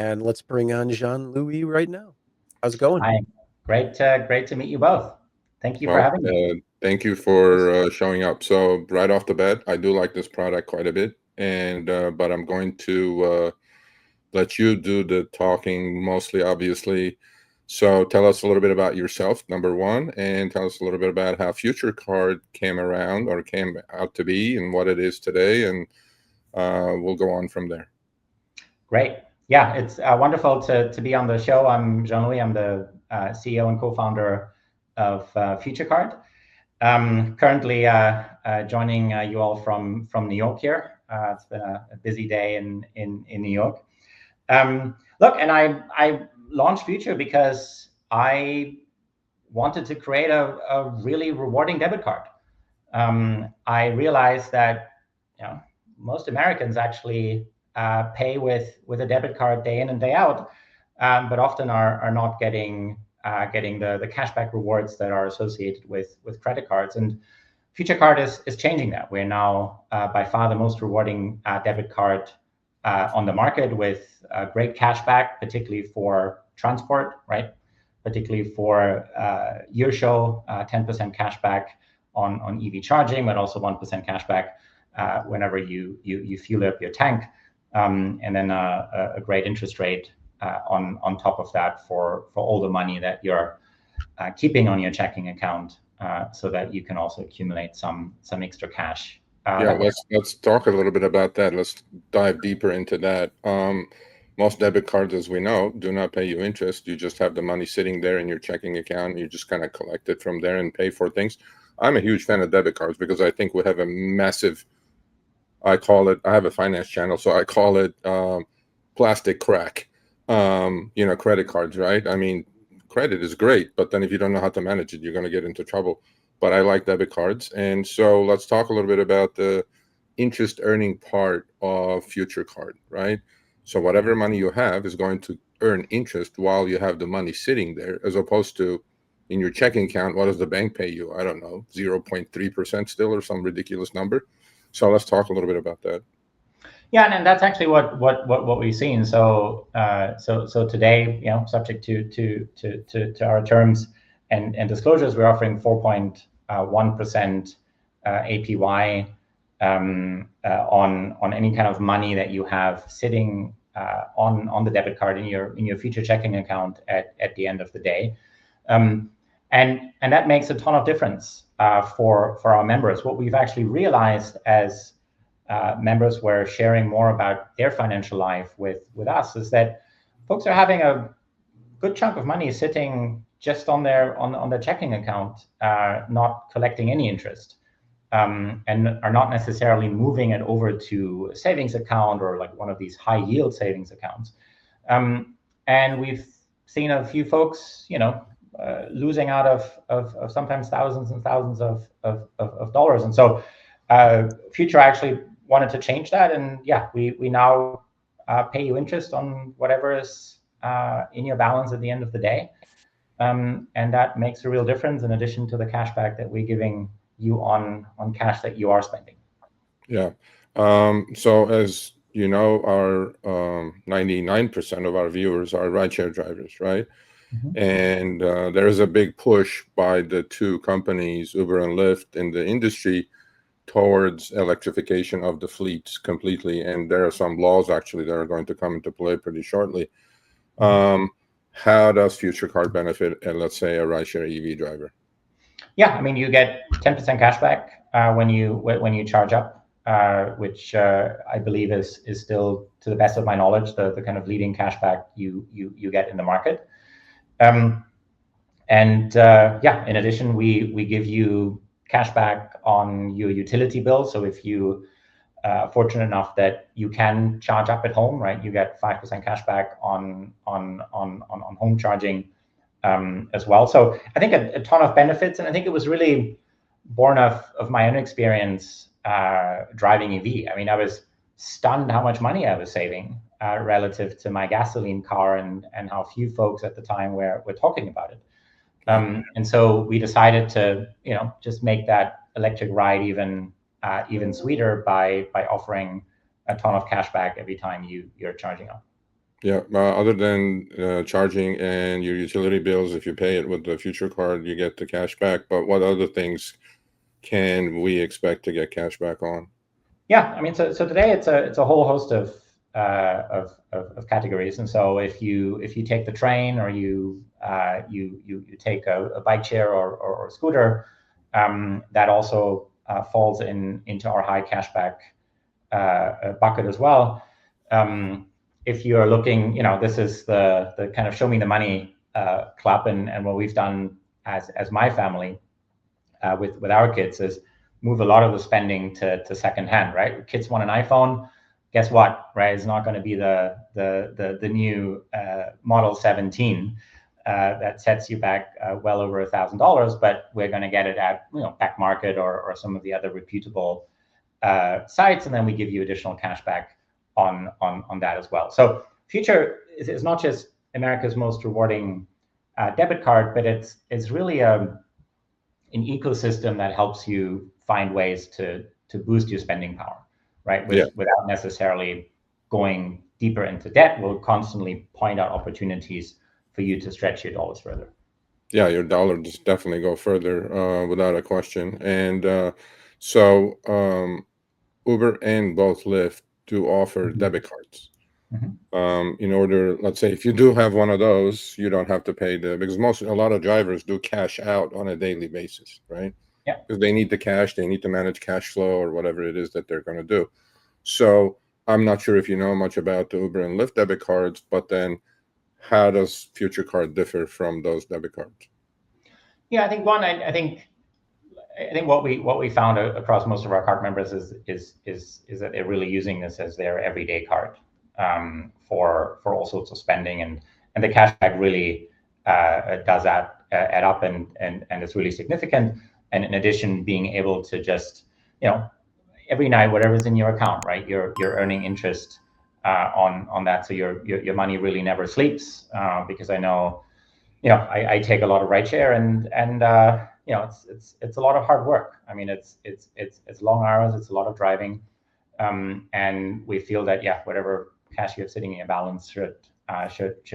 And let's bring on Jean-Louis right now. How's it going? Hi, great to meet you both. Thank you for Well, having me. thank you for showing up. So right off the bat, I do like this product quite a bit, and but I'm going to let you do the talking mostly, obviously. So tell us a little bit about yourself, number one, and tell us a little bit about how FutureCard came around or came out to be and what it is today, and we'll go on from there. Great. Yeah, it's wonderful to be on the show. I'm Jean-Louis. I'm the CEO and co-founder of FutureCard. Currently joining you all from New York here. It's been a busy day in New York. Look, and I launched Future because I wanted to create a really rewarding debit card. I realized that most Americans actually pay with a debit card day in and day out, but often are not getting the cashback rewards that are associated with credit cards. And FutureCard is changing that. We're now by far the most rewarding debit card on the market, with great cashback, particularly for transport, right? Particularly for your show, 10% cashback on EV charging, but also 1% cashback whenever you fuel up your tank, and then a great interest rate on top of that for all the money that you're keeping on your checking account, so that you can also accumulate some extra cash. Yeah, let's talk a little bit about that. Let's dive deeper into that. Most debit cards, as we know, do not pay you interest. You just have the money sitting there in your checking account. You just kind of collect it from there and pay for things. I'm a huge fan of debit cards because I think we have a massive, I have a finance channel, so I call it plastic crack. Credit cards, right? I mean, credit is great, but then if you don't know how to manage it, you're going to get into trouble. But I like debit cards. And so let's talk a little bit about the interest earning part of FutureCard, right? So whatever money you have is going to earn interest while you have the money sitting there, as opposed to in your checking account. What does the bank pay you? I don't know, 0.3% still, or some ridiculous number. So let's talk a little bit about that. Yeah, and that's actually what we've seen. So today, subject to our terms and disclosures, we're offering 4.1% APY on any kind of money that you have sitting on the debit card in your future checking account at the end of the day, and that makes a ton of difference for our members. What we've actually realized as members were sharing more about their financial life with us is that folks are having a good chunk of money sitting just on their checking account, not collecting any interest, and are not necessarily moving it over to a savings account or like one of these high yield savings accounts. And we've seen a few folks, losing out of sometimes thousands and thousands of dollars. And so Future actually wanted to change that, and we now pay you interest on whatever is in your balance at the end of the day, and that makes a real difference in addition to the cashback that we're giving you on cash that you are spending. Yeah. So as you know, our 99% of our viewers are rideshare drivers, right? Mm-hmm. And there is a big push by the two companies, Uber and Lyft, in the industry towards electrification of the fleets completely. And there are some laws actually that are going to come into play pretty shortly. How does FutureCard benefit, let's say, a rideshare EV driver? Yeah, I mean, you get 10% cashback when you charge up, which I believe is still, to the best of my knowledge, the kind of leading cashback you get in the market. In addition, we give you cashback on your utility bill. So if you fortunate enough that you can charge up at home, right, you get 5% cashback on home charging as well. So I think a ton of benefits, and I think it was really born of my own experience driving EV. I mean, I was stunned how much money I was saving relative to my gasoline car, and how few folks at the time were talking about it. And so we decided to, just make that electric ride even sweeter by offering a ton of cash back every time you're charging up. Yeah, other than charging and your utility bills, if you pay it with the Future Card, you get the cash back. But what other things can we expect to get cash back on? Yeah, I mean, so today it's a whole host of categories, and so if you take the train, or you take a bike share or scooter, that also falls into our high cashback bucket as well. If you're looking, this is the kind of show me the money club, and what we've done as my family with our kids is move a lot of the spending to secondhand, right? Kids want an iPhone. Guess what, right? It's not going to be the new Model 17 that sets you back well over $1,000, but we're going to get it at back market or some of the other reputable sites, and then we give you additional cash back on that as well. So Future is not just America's most rewarding debit card, but it's really an ecosystem that helps you find ways to boost your spending power, right? Without necessarily going deeper into debt. We'll constantly point out opportunities for you to stretch your dollars further. Yeah, your dollar just definitely go further without a question. And so Uber and both Lyft do offer debit cards. In order, let's say, if you do have one of those, you don't have to pay because a lot of drivers do cash out on a daily basis, right? Yeah. Because they need the cash, they need to manage cash flow or whatever it is that they're going to do. So I'm not sure if you know much about the Uber and Lyft debit cards, but then how does Future Card differ from those debit cards? Yeah, I think I think what we found across most of our card members is that they're really using this as their everyday card for all sorts of spending, and the cashback really does add up, and it's really significant. And in addition, being able to just every night, whatever's in your account, right, you're earning interest on that, so your money really never sleeps, because I know I take a lot of rideshare, and it's a lot of hard work. I mean, it's long hours, it's a lot of driving, and we feel that whatever cash you have sitting in your balance should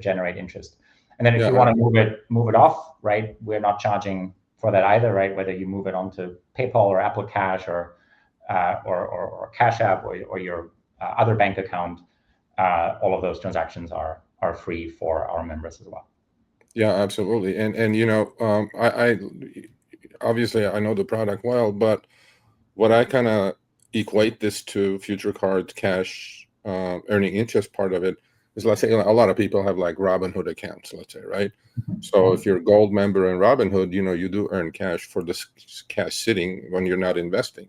generate interest. And then if you want to move it off, right, we're not charging for that either, right? Whether you move it onto PayPal or Apple Cash or Cash App or your other bank account, all of those transactions are free for our members as well. Yeah, absolutely. And I obviously I know the product well, but what I kind of equate this to Future Card's cash earning interest part of it is, let's say a lot of people have like Robinhood accounts, let's say, right? So if you're a gold member in Robinhood, you do earn cash for this cash sitting when you're not investing.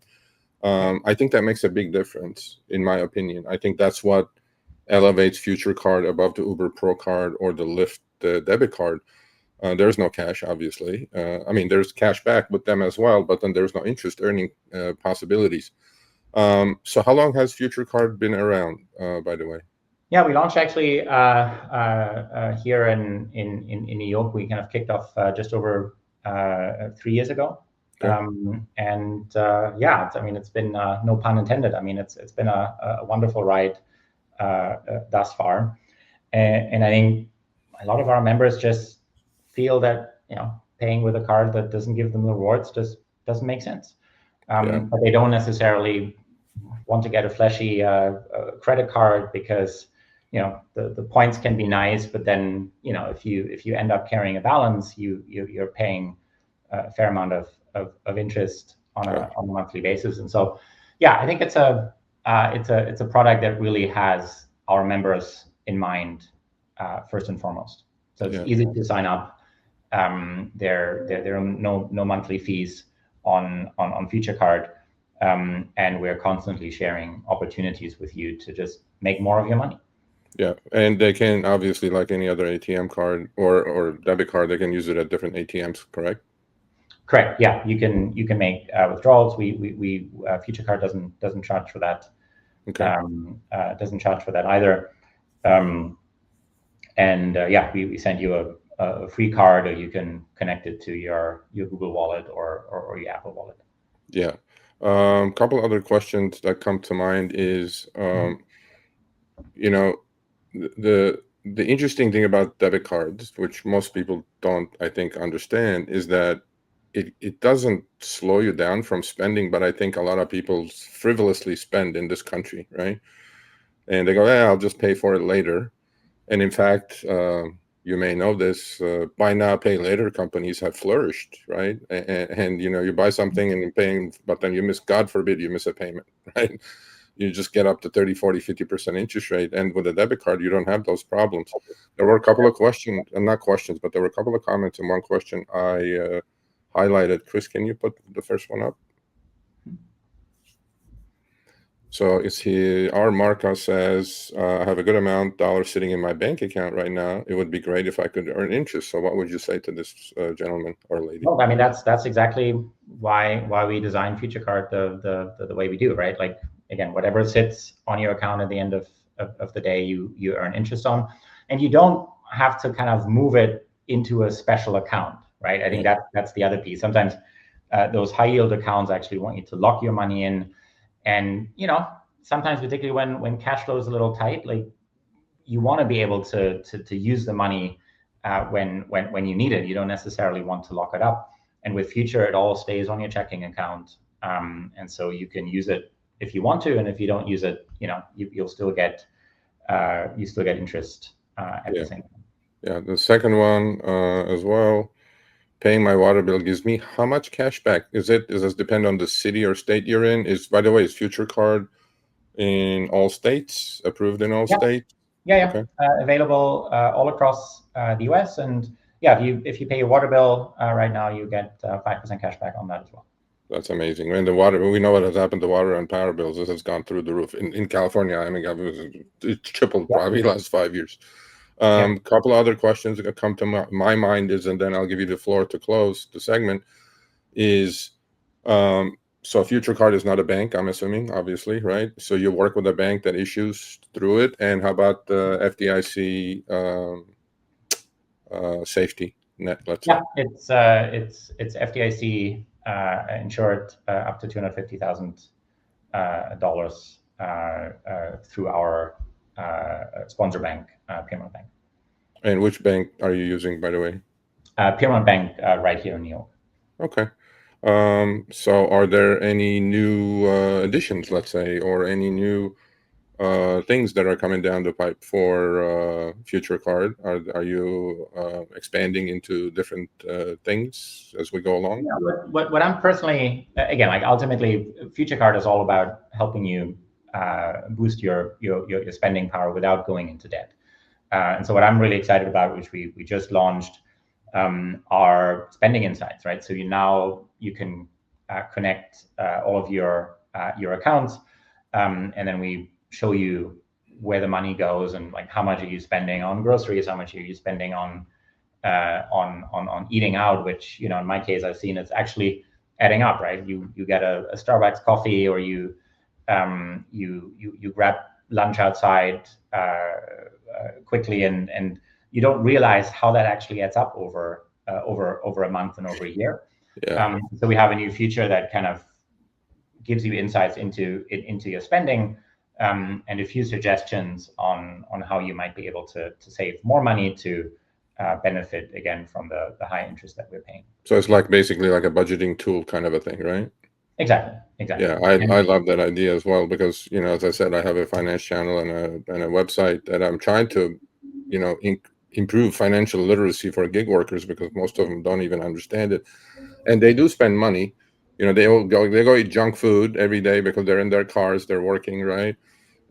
I think that makes a big difference, in my opinion. I think that's what elevates Future Card above the Uber Pro Card or the Lyft debit card. There's no cash, obviously. I mean, there's cash back with them as well, but then there's no interest earning possibilities. So how long has Future Card been around, by the way? Yeah, we launched actually here in New York. We kind of kicked off just over 3 years ago. Okay. I mean, it's been no pun intended. I mean, it's been a wonderful ride thus far, and I think a lot of our members just feel that paying with a card that doesn't give them the rewards just doesn't make sense. But they don't necessarily want to get a flashy credit card because the points can be nice, but then if you end up carrying a balance, you're paying a fair amount of interest on a monthly basis. And so I think it's a product that really has our members in mind first and foremost. So it's easy to sign up. There are no monthly fees on Future Card, and we're constantly sharing opportunities with you to just make more of your money. Yeah, and they can obviously, like any other ATM card or debit card, they can use it at different ATMs, correct? Correct. Yeah, you can make withdrawals. We Future Card doesn't charge for that. Okay. Doesn't charge for that either. We send you a free card, or you can connect it to your Google Wallet or your Apple Wallet. Yeah. Couple other questions that come to mind is, the interesting thing about debit cards, which most people don't, I think, understand, is that it doesn't slow you down from spending, but I think a lot of people frivolously spend in this country, right? And they go, "Yeah, I'll just pay for it later." And in fact, you may know this, buy now, pay later companies have flourished, right? And you know, you buy something and you're paying, but then you miss, God forbid, you miss a payment, right? You just get up to 30, 40, 50% interest rate. And with a debit card, you don't have those problems. There were a couple of questions, not questions, but there were a couple of comments. And one question I highlighted. Chris, can you put the first one up? So it's here. Our Marco says, I have a good amount of dollars sitting in my bank account right now. It would be great if I could earn interest. So what would you say to this gentleman or lady? Well, I mean, that's exactly why we designed FutureCard the way we do, right? Like, again, whatever sits on your account at the end of the day, you earn interest on, and you don't have to kind of move it into a special account, right? I think that's the other piece. Sometimes those high yield accounts actually want you to lock your money in. And, you know, sometimes particularly when cash flow is a little tight, like you want to be able to use the money when you need it. You don't necessarily want to lock it up. And with Future, it all stays on your checking account. And so you can use it if you want to, and if you don't use it, you know, you'll still get interest at the same time. Yeah, the second one as well. Paying my water bill gives me how much cash back? Does this depend on the city or state you're in? By the way, is FutureCard in all states, approved in all states? Yeah. Okay. Available all across the US. And yeah, if you pay your water bill right now, you get 5% cash back on that as well. That's amazing. And the water, we know what has happened to water and power bills. This has gone through the roof. In California, I mean, it's tripled probably last 5 years. Couple of other questions that come to my mind is, and then I'll give you the floor to close the segment, is so FutureCard is not a bank, I'm assuming, obviously, right? So you work with a bank that issues through it. And how about the FDIC safety net, let's say? It's FDIC insured up to $250,000 through our sponsor bank, Piermont Bank. And which bank are you using, by the way? Piermont Bank, right here in New York. Okay. So are there any new additions, let's say, or any new things that are coming down the pipe for FutureCard? Are you expanding into different things as we go along? Yeah, what I'm personally, again, like ultimately, FutureCard is all about helping you boost your spending power without going into debt. And so what I'm really excited about, which we just launched, are spending insights, right? So you can connect all of your accounts, and then we show you where the money goes and like how much are you spending on groceries, how much are you spending on eating out, which, you know, in my case, I've seen it's actually adding up, right? You get a Starbucks coffee, or you grab lunch outside quickly, and you don't realize how that actually adds up over a month and over a year. Yeah. So we have a new feature that kind of gives you insights into your spending, and a few suggestions on how you might be able to save more money to benefit again from the high interest that we're paying. So it's like basically like a budgeting tool kind of a thing, right? Exactly. Yeah, I love that idea as well, because, you know, as I said, I have a finance channel and a website that I'm trying to, you know, improve financial literacy for gig workers, because most of them don't even understand it, and they do spend money. You know, they go eat junk food every day because they're in their cars, they're working, right?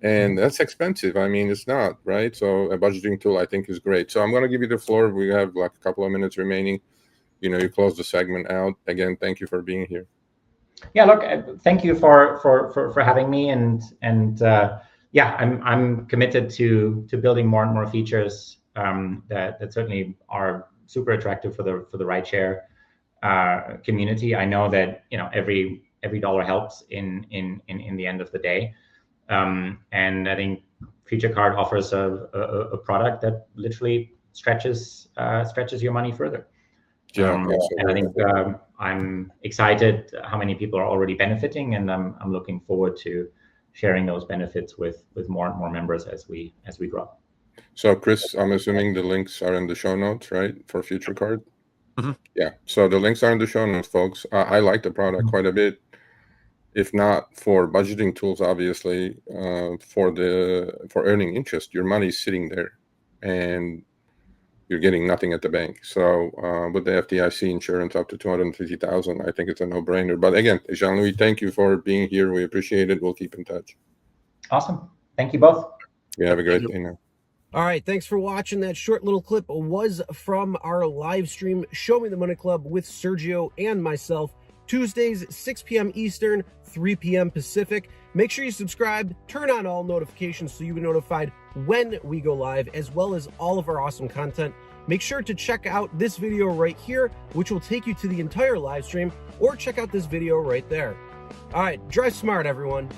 And that's expensive. I mean, it's not, right? So a budgeting tool, I think, is great. So I'm going to give you the floor. We have like a couple of minutes remaining. You know, you close the segment out. Again, thank you for being here. Yeah, look, thank you for having me, and yeah, I'm committed to building more and more features that certainly are super attractive for the rideshare community. I know that, you know, every dollar helps in the end of the day, and I think FutureCard offers a product that literally stretches your money further. Yeah, and I think I'm excited how many people are already benefiting, and I'm looking forward to sharing those benefits with more and more members as we grow. So Chris, I'm assuming the links are in the show notes, right, for FutureCard? Mhm. Yeah, so the links are in the show notes, folks. I like the product quite a bit. If not for budgeting tools, obviously, for earning interest, your money's sitting there, and you're getting nothing at the bank. So with the FDIC insurance up to $250,000, I think it's a no-brainer. But again, Jean-Louis, thank you for being here. We appreciate it. We'll keep in touch. Awesome. Thank you both. You have a great day now. All right, thanks for watching. That short little clip was from our live stream, Show Me the Money Club with Sergio and myself, Tuesdays, 6 p.m. Eastern, 3 p.m. Pacific. Make sure you subscribe, turn on all notifications so you get notified when we go live, as well as all of our awesome content. Make sure to check out this video right here, which will take you to the entire live stream, or check out this video right there. All right, drive smart, everyone.